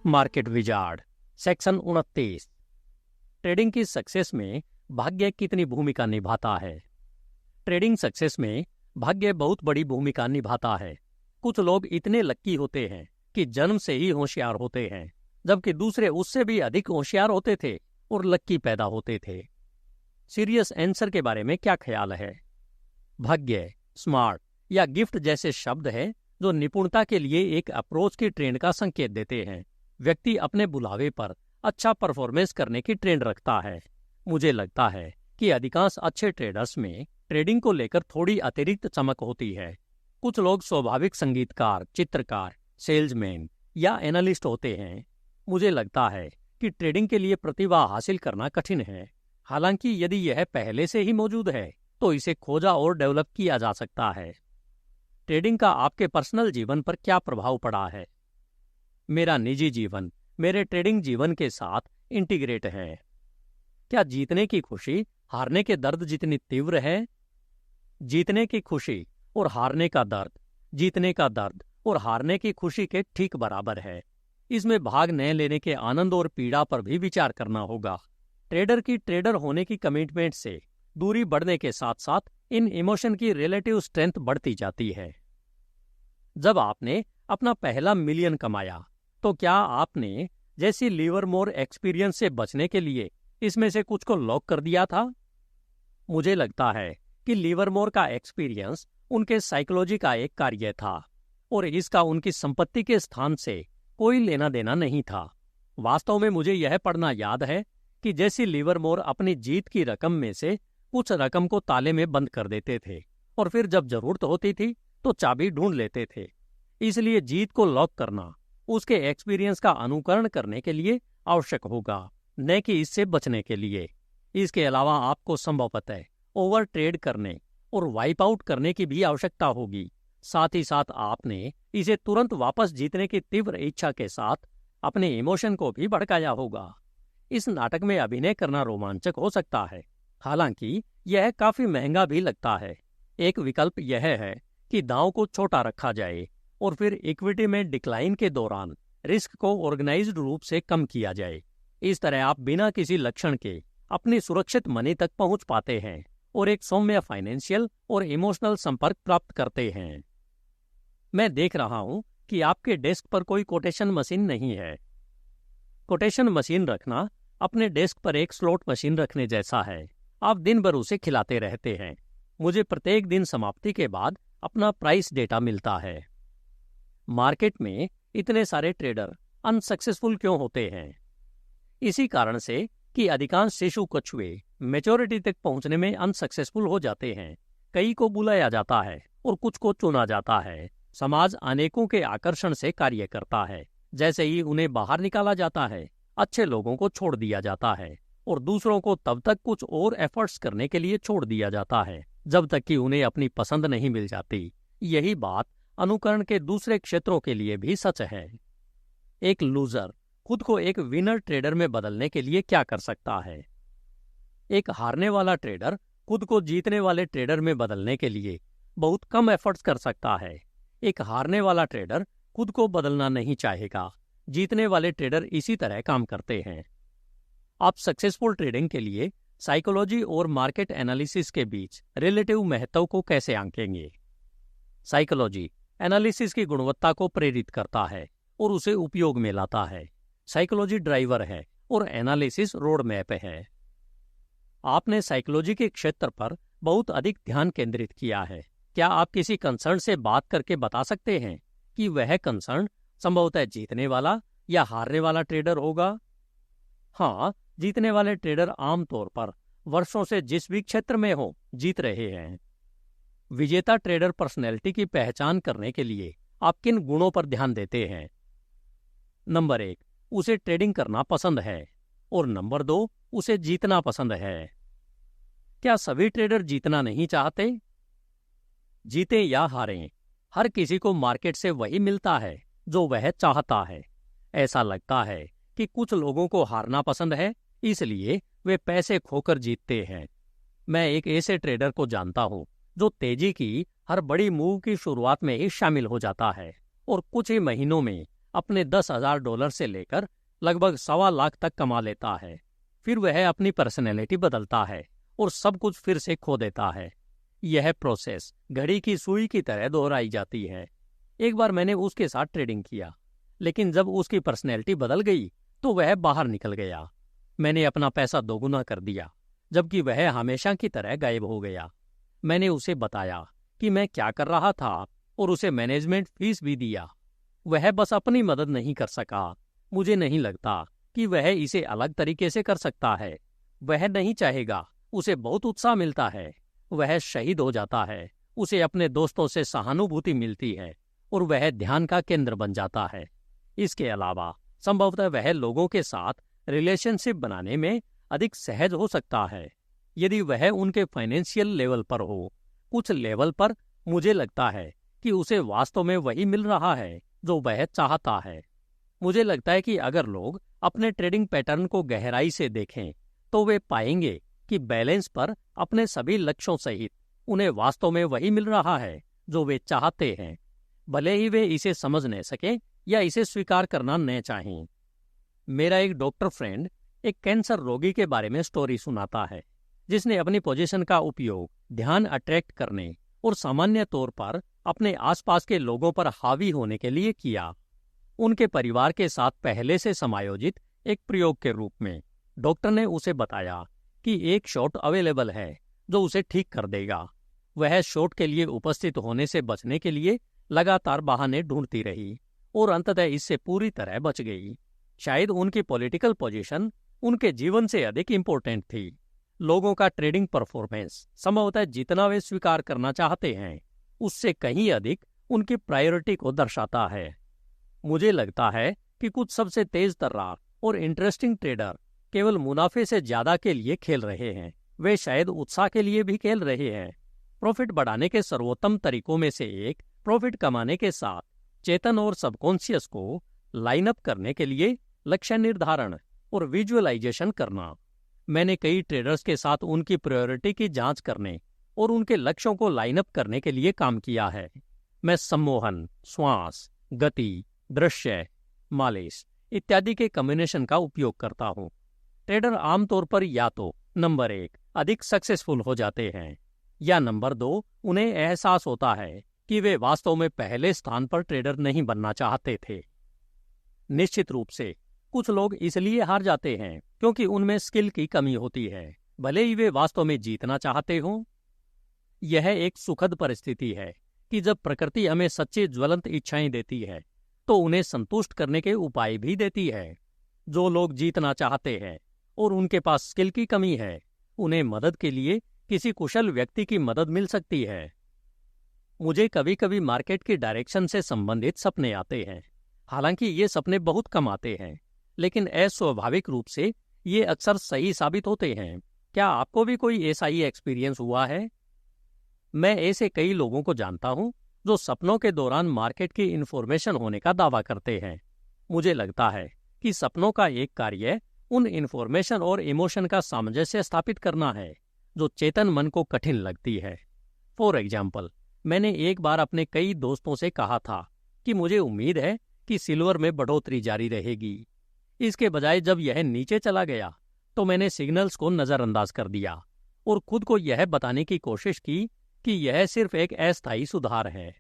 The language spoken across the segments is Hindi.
Market wizard section 29। ट्रेडिंग की सक्सेस में भाग्य कितनी भूमिका निभाता है। ट्रेडिंग सक्सेस में भाग्य बहुत बड़ी भूमिका निभाता है। कुछ लोग इतने लक्की होते हैं कि जन्म से ही होशियार होते हैं, जबकि दूसरे उससे भी अधिक होशियार होते थे और लक्की पैदा होते थे। सीरियस आंसर के बारे में क्या ख्याल है। भाग्य, स्मार्ट या गिफ्ट जैसे शब्द हैं जो निपुणता के लिए एक अप्रोच की ट्रेंड का संकेत देते हैं। व्यक्ति अपने बुलावे पर अच्छा परफॉर्मेंस करने की ट्रेंड रखता है। मुझे लगता है कि अधिकांश अच्छे ट्रेडर्स में ट्रेडिंग को लेकर थोड़ी अतिरिक्त चमक होती है। कुछ लोग स्वाभाविक संगीतकार, चित्रकार, सेल्समैन या एनालिस्ट होते हैं। मुझे लगता है कि ट्रेडिंग के लिए प्रतिभा हासिल करना कठिन है। हालांकि यदि यह पहले से ही मौजूद है तो इसे खोजा और डेवलप किया जा सकता है। ट्रेडिंग का आपके पर्सनल जीवन पर क्या प्रभाव पड़ा है। मेरा निजी जीवन मेरे ट्रेडिंग जीवन के साथ इंटीग्रेट है। क्या जीतने की खुशी हारने के दर्द जितनी तीव्र है। जीतने की खुशी और हारने का दर्द, जीतने का दर्द और हारने की खुशी के ठीक बराबर है। इसमें भाग न लेने के आनंद और पीड़ा पर भी विचार करना होगा। ट्रेडर की ट्रेडर होने की कमिटमेंट से दूरी बढ़ने के साथ साथ इन इमोशन की रिलेटिव स्ट्रेंथ बढ़ती जाती है। जब आपने अपना पहला मिलियन कमाया तो क्या आपने जैसी लिवरमोर एक्सपीरियंस से बचने के लिए इसमें से कुछ को लॉक कर दिया था। मुझे लगता है कि लिवरमोर का एक्सपीरियंस उनके साइकोलॉजी का एक कार्य था और इसका उनकी संपत्ति के स्थान से कोई लेना देना नहीं था। वास्तव में मुझे यह पढ़ना याद है कि जैसी लिवरमोर अपनी जीत की रकम में से कुछ रकम को ताले में बंद कर देते थे और फिर जब जरूरत होती थी तो चाबी ढूंढ लेते थे। इसलिए जीत को लॉक करना उसके एक्सपीरियंस का अनुकरण करने के लिए आवश्यक होगा, न कि इससे बचने के लिए। इसके अलावा आपको संभवतः ओवर ट्रेड करने और वाइप आउट करने की भी आवश्यकता होगी। साथ ही साथ आपने इसे तुरंत वापस जीतने की तीव्र इच्छा के साथ अपने इमोशन को भी भड़काया होगा। इस नाटक में अभिनय करना रोमांचक हो सकता है, हालांकि यह काफी महंगा भी लगता है। एक विकल्प यह है कि दांव को छोटा रखा जाए और फिर इक्विटी में डिक्लाइन के दौरान रिस्क को ऑर्गेनाइज्ड रूप से कम किया जाए। इस तरह आप बिना किसी लक्षण के अपनी सुरक्षित मनी तक पहुंच पाते हैं और एक सौम्य फाइनेंशियल और इमोशनल संपर्क प्राप्त करते हैं। मैं देख रहा हूं कि आपके डेस्क पर कोई कोटेशन मशीन नहीं है। कोटेशन मशीन रखना अपने डेस्क पर एक स्लॉट मशीन रखने जैसा है। आप दिन भर उसे खिलाते रहते हैं। मुझे प्रत्येक दिन समाप्ति के बाद अपना प्राइस डेटा मिलता है। मार्केट में इतने सारे ट्रेडर अनसक्सेसफुल क्यों होते हैं। इसी कारण से कि अधिकांश शिशु कछुए मैच्योरिटी तक पहुंचने में अनसक्सेसफुल हो जाते हैं। कई को बुलाया जाता है और कुछ को चुना जाता है। समाज अनेकों के आकर्षण से कार्य करता है। जैसे ही उन्हें बाहर निकाला जाता है, अच्छे लोगों को छोड़ दिया जाता है और दूसरों को तब तक कुछ और एफर्ट्स करने के लिए छोड़ दिया जाता है जब तक कि उन्हें अपनी पसंद नहीं मिल जाती। यही बात अनुकरण के दूसरे क्षेत्रों के लिए भी सच है। एक लूजर खुद को एक विनर ट्रेडर में बदलने के लिए क्या कर सकता है। एक हारने वाला ट्रेडर खुद को जीतने वाले ट्रेडर में बदलने के लिए बहुत कम एफर्ट्स कर सकता है। एक हारने वाला ट्रेडर खुद को बदलना नहीं चाहेगा। जीतने वाले ट्रेडर इसी तरह काम करते हैं। आप सक्सेसफुल ट्रेडिंग के लिए साइकोलॉजी और मार्केट एनालिसिस के बीच रिलेटिव महत्व को कैसे आंकेंगे। साइकोलॉजी एनालिसिस की गुणवत्ता को प्रेरित करता है और उसे उपयोग में लाता है। साइकोलॉजी ड्राइवर है और एनालिसिस रोड मैप है। आपने साइकोलॉजी के क्षेत्र पर बहुत अधिक ध्यान केंद्रित किया है। क्या आप किसी कंसर्न से बात करके बता सकते हैं कि वह कंसर्न संभवतः जीतने वाला या हारने वाला ट्रेडर होगा। हाँ, जीतने वाले ट्रेडर आमतौर पर वर्षों से जिस भी क्षेत्र में हो जीत रहे हैं। विजेता ट्रेडर पर्सनैलिटी की पहचान करने के लिए आप किन गुणों पर ध्यान देते हैं। नंबर 1, उसे ट्रेडिंग करना पसंद है और नंबर 2, उसे जीतना पसंद है। क्या सभी ट्रेडर जीतना नहीं चाहते। जीते या हारें, हर किसी को मार्केट से वही मिलता है जो वह चाहता है। ऐसा लगता है कि कुछ लोगों को हारना पसंद है, इसलिए वे पैसे खोकर जीतते हैं। मैं एक ऐसे ट्रेडर को जानता हूं जो तेजी की हर बड़ी मूव की शुरुआत में ही शामिल हो जाता है और कुछ ही महीनों में अपने $10,000 से लेकर लगभग $1.25 लाख तक कमा लेता है। फिर वह अपनी पर्सनैलिटी बदलता है और सब कुछ फिर से खो देता है। यह प्रोसेस घड़ी की सुई की तरह दोहराई जाती है। एक बार मैंने उसके साथ ट्रेडिंग किया, लेकिन जब उसकी पर्सनैलिटी बदल गई तो वह बाहर निकल गया। मैंने अपना पैसा दोगुना कर दिया, जबकि वह हमेशा की तरह गायब हो गया। मैंने उसे बताया कि मैं क्या कर रहा था और उसे मैनेजमेंट फीस भी दिया। वह बस अपनी मदद नहीं कर सका। मुझे नहीं लगता कि वह इसे अलग तरीके से कर सकता है। वह नहीं चाहेगा। उसे बहुत उत्साह मिलता है। वह शहीद हो जाता है। उसे अपने दोस्तों से सहानुभूति मिलती है और वह ध्यान का केंद्र बन जाता है। इसके अलावा संभवतः वह लोगों के साथ रिलेशनशिप बनाने में अधिक सहज हो सकता है यदि वह उनके फाइनेंशियल लेवल पर हो। कुछ लेवल पर मुझे लगता है कि उसे वास्तव में वही मिल रहा है जो वह चाहता है। मुझे लगता है कि अगर लोग अपने ट्रेडिंग पैटर्न को गहराई से देखें तो वे पाएंगे कि बैलेंस पर अपने सभी लक्ष्यों सहित उन्हें वास्तव में वही मिल रहा है जो वे चाहते हैं, भले ही वे इसे समझ न सकें या इसे स्वीकार करना न चाहें। मेरा एक डॉक्टर फ्रेंड एक कैंसर रोगी के बारे में स्टोरी सुनाता है जिसने अपनी पोजीशन का उपयोग ध्यान अट्रैक्ट करने और सामान्य तौर पर अपने आसपास के लोगों पर हावी होने के लिए किया। उनके परिवार के साथ पहले से समायोजित एक प्रयोग के रूप में डॉक्टर ने उसे बताया कि एक शॉट अवेलेबल है जो उसे ठीक कर देगा। वह शॉट के लिए उपस्थित होने से बचने के लिए लगातार बहाने ढूंढती रही और अंततः इससे पूरी तरह बच गई। शायद उनकी पॉलिटिकल पोजीशन उनके जीवन से अधिक इम्पोर्टेंट थी। लोगों का ट्रेडिंग परफॉर्मेंस संभवतः जितना वे स्वीकार करना चाहते हैं उससे कहीं अधिक उनकी प्रायोरिटी को दर्शाता है। मुझे लगता है कि कुछ सबसे तेज तर्रार और इंटरेस्टिंग ट्रेडर केवल मुनाफे से ज्यादा के लिए खेल रहे हैं। वे शायद उत्साह के लिए भी खेल रहे हैं। प्रॉफिट बढ़ाने के सर्वोत्तम तरीकों में से एक प्रॉफिट कमाने के साथ चेतन और सबकॉन्शियस को लाइन अप करने के लिए लक्ष्य निर्धारण और विजुअलाइजेशन करना। मैंने कई ट्रेडर्स के साथ उनकी प्रायोरिटी की जांच करने और उनके लक्ष्यों को लाइन अप करने के लिए काम किया है। मैं सम्मोहन, श्वास, गति, दृश्य, मालिश इत्यादि के कॉम्बिनेशन का उपयोग करता हूँ। ट्रेडर आमतौर पर या तो नंबर 1 अधिक सक्सेसफुल हो जाते हैं या नंबर 2 उन्हें एहसास होता है कि वे वास्तव में पहले स्थान पर ट्रेडर नहीं बनना चाहते थे। निश्चित रूप से कुछ लोग इसलिए हार जाते हैं क्योंकि उनमें स्किल की कमी होती है, भले ही वे वास्तव में जीतना चाहते हों। यह एक सुखद परिस्थिति है कि जब प्रकृति हमें सच्ची ज्वलंत इच्छाएं देती है तो उन्हें संतुष्ट करने के उपाय भी देती है। जो लोग जीतना चाहते हैं और उनके पास स्किल की कमी है, उन्हें मदद के लिए किसी कुशल व्यक्ति की मदद मिल सकती है। मुझे कभी कभी मार्केट की डायरेक्शन से संबंधित सपने आते हैं। हालांकि ये सपने बहुत कम आते हैं, लेकिन अस्वाभाविक रूप से ये अक्सर सही साबित होते हैं। क्या आपको भी कोई ऐसा ही एक्सपीरियंस हुआ है? मैं ऐसे कई लोगों को जानता हूं जो सपनों के दौरान मार्केट की इन्फॉर्मेशन होने का दावा करते हैं। मुझे लगता है कि सपनों का एक कार्य उन इन्फॉर्मेशन और इमोशन का सामंजस्य स्थापित करना है जो चेतन मन को कठिन लगती है। फॉर एग्जाम्पल, मैंने एक बार अपने कई दोस्तों से कहा था कि मुझे उम्मीद है कि सिल्वर में बढ़ोतरी जारी रहेगी। इसके बजाय जब यह नीचे चला गया तो मैंने सिग्नल्स को नजरअंदाज कर दिया और खुद को यह बताने की कोशिश की कि यह सिर्फ एक अस्थायी सुधार है।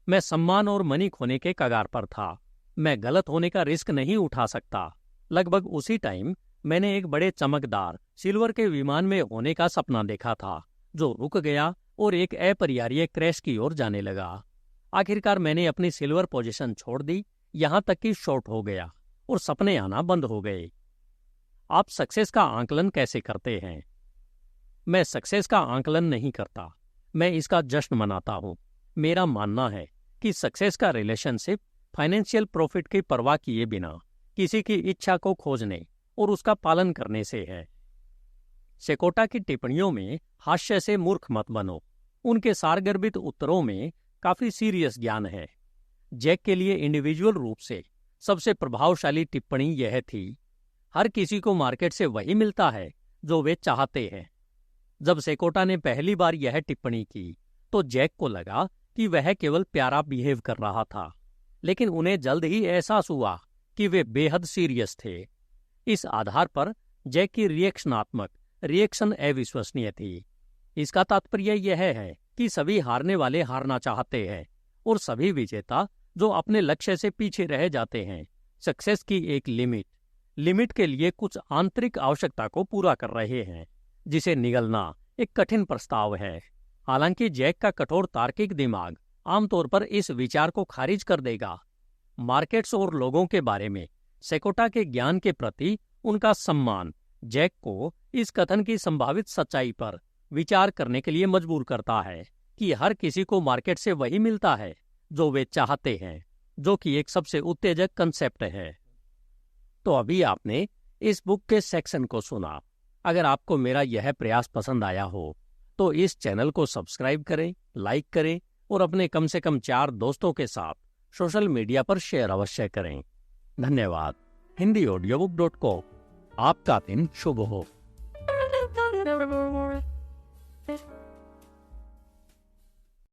मैं सम्मान और मनी खोने के कगार पर था। मैं गलत होने का रिस्क नहीं उठा सकता। लगभग उसी टाइम मैंने एक बड़े चमकदार सिल्वर के विमान में होने का सपना देखा था जो रुक गया और एक अपरिहार्य क्रैश की ओर जाने लगा। आखिरकार मैंने अपनी सिल्वर पोजीशन छोड़ दी, यहां तक कि शॉर्ट हो गया और सपने आना बंद हो गए। आप सक्सेस का आंकलन कैसे करते हैं? मैं सक्सेस का आंकलन नहीं करता, मैं इसका जश्न मनाता हूं। मेरा मानना है कि सक्सेस का रिलेशनशिप फाइनेंशियल प्रॉफिट की परवाह किए बिना किसी की इच्छा को खोजने और उसका पालन करने से है। सेकोटा की टिप्पणियों में हास्य से मूर्ख मत बनो। उनके सारगर्भित उत्तरों में काफी सीरियस ज्ञान है। जैक के लिए इंडिविजुअल रूप से सबसे प्रभावशाली टिप्पणी यह थी, हर किसी को मार्केट से वही मिलता है जो वे चाहते हैं। जब सेकोटा ने पहली बार यह टिप्पणी की तो जैक को लगा कि वह केवल प्यारा बिहेव कर रहा था, लेकिन उन्हें जल्द ही एहसास हुआ कि वे बेहद सीरियस थे। इस आधार पर जैक की रिएक्शन अविश्वसनीय थी। इसका तात्पर्य यह है कि सभी हारने वाले हारना चाहते हैं और सभी विजेता जो अपने लक्ष्य से पीछे रह जाते हैं सक्सेस की एक लिमिट के लिए कुछ आंतरिक आवश्यकता को पूरा कर रहे हैं, जिसे निगलना एक कठिन प्रस्ताव है। हालांकि जैक का कठोर तार्किक दिमाग आमतौर पर इस विचार को खारिज कर देगा। मार्केट्स और लोगों के बारे में सेकोटा के ज्ञान के प्रति उनका सम्मान जैक को इस कथन की संभावित सच्चाई पर विचार करने के लिए मजबूर करता है कि हर किसी को मार्केट से वही मिलता है जो वे चाहते हैं, जो कि एक सबसे उत्तेजक कंसेप्ट है। तो अभी आपने इस बुक के सेक्शन को सुना। अगर आपको मेरा यह प्रयास पसंद आया हो तो इस चैनल को सब्सक्राइब करें, लाइक करें और अपने कम से कम 4 दोस्तों के साथ सोशल मीडिया पर शेयर अवश्य करें। धन्यवाद। HindiAudiobook.com। आपका दिन शुभ हो।